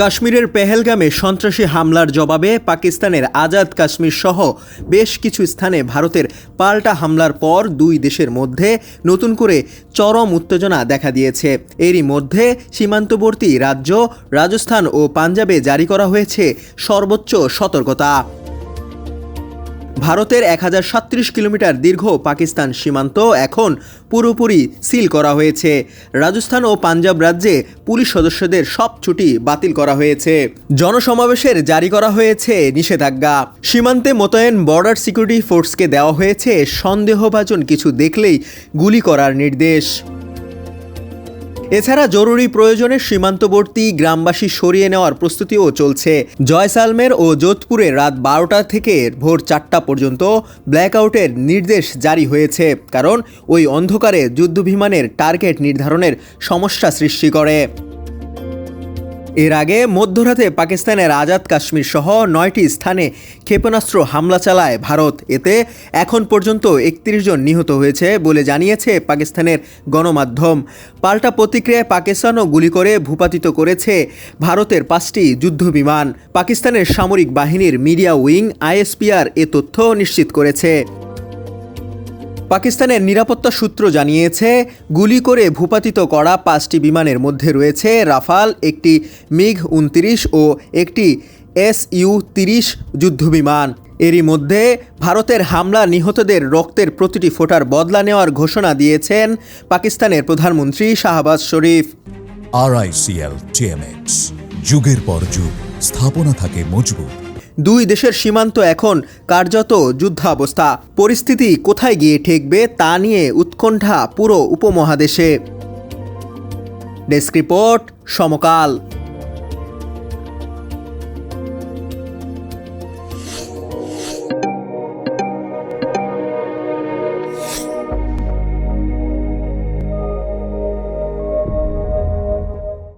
কাশ্মীরের পেহেলগামে সন্ত্রাসী হামলার জবাবে পাকিস্তানের আজাদ কাশ্মীর সহ বেশ কিছু স্থানে ভারতের পাল্টা হামলার পর দুই দেশের মধ্যে নতুন করে চরম উত্তেজনা দেখা দিয়েছে। এরই মধ্যে সীমান্তবর্তী রাজ্য রাজস্থান ও পাঞ্জাবে জারি করা হয়েছে সর্বোচ্চ সতর্কতা। ভারতের 1037 কিলোমিটার দীর্ঘ পাকিস্তান সীমান্ত এখন পুরোপুরি সিল করা হয়েছে। রাজস্থান ও পাঞ্জাব রাজ্যে পুলিশ সদস্যদের সব ছুটি বাতিল করা হয়েছে। জনসমাবেশের জারি করা হয়েছে নিষেধাজ্ঞা। সীমান্তে মোতায়েন বর্ডার সিকিউরিটি ফোর্সকে দেওয়া হয়েছে সন্দেহভাজন কিছু দেখলেই গুলি করার নির্দেশ। এছাড়া জরুরি প্রয়োজনে সীমান্তবর্তী গ্রামবাসী সরিয়ে নেওয়ার প্রস্তুতিও চলছে। জয়সালমের ও যোধপুরে রাত 12টা থেকে ভোর 4টা পর্যন্ত ব্ল্যাকআউটের নির্দেশ জারি হয়েছে, কারণ ওই অন্ধকারে যুদ্ধবিমানের টার্গেট নির্ধারণের সমস্যা সৃষ্টি করে। এর আগে মধ্যরাতে পাকিস্তানের আজাদ কাশ্মীর সহ 9টি স্থানে ক্ষেপণাস্ত্র হামলা চালায় ভারত। এতে এখন পর্যন্ত 31 জন নিহত হয়েছে বলে জানিয়েছে পাকিস্তানের গণমাধ্যম। পাল্টা প্রতিক্রিয়ায় পাকিস্তানও গুলি করে ভূপাতিত করেছে ভারতের 5টি যুদ্ধবিমান। পাকিস্তানের সামরিক বাহিনীর মিডিয়া উইং ISPR এ তথ্য নিশ্চিত করেছে। পাকিস্তানের নিরাপত্তা সূত্র জানিয়েছে, গুলি করে ভূপাতিত করা 5টি বিমানের মধ্যে রয়েছে রাফাল, একটি MiG-29 ও একটি Su-30 যুদ্ধবিমান। এরই মধ্যে ভারতের হামলা নিহতদের রক্তের প্রতিটি ফোঁটার বদলা নেওয়ার ঘোষণা দিয়েছেন পাকিস্তানের প্রধানমন্ত্রী শাহবাজ শরীফ। RICL TMX, যুগের পর যুগ স্থাপনা থাকে মজবুত। দুই দেশের সীমান্ত এখন কার্যত যুদ্ধাবস্থা। পরিস্থিতি কোথায় গিয়ে ঠেকবে তা নিয়ে উৎকণ্ঠা পুরো উপমহাদেশে। ডেস্ক রিপোর্ট, সমকাল।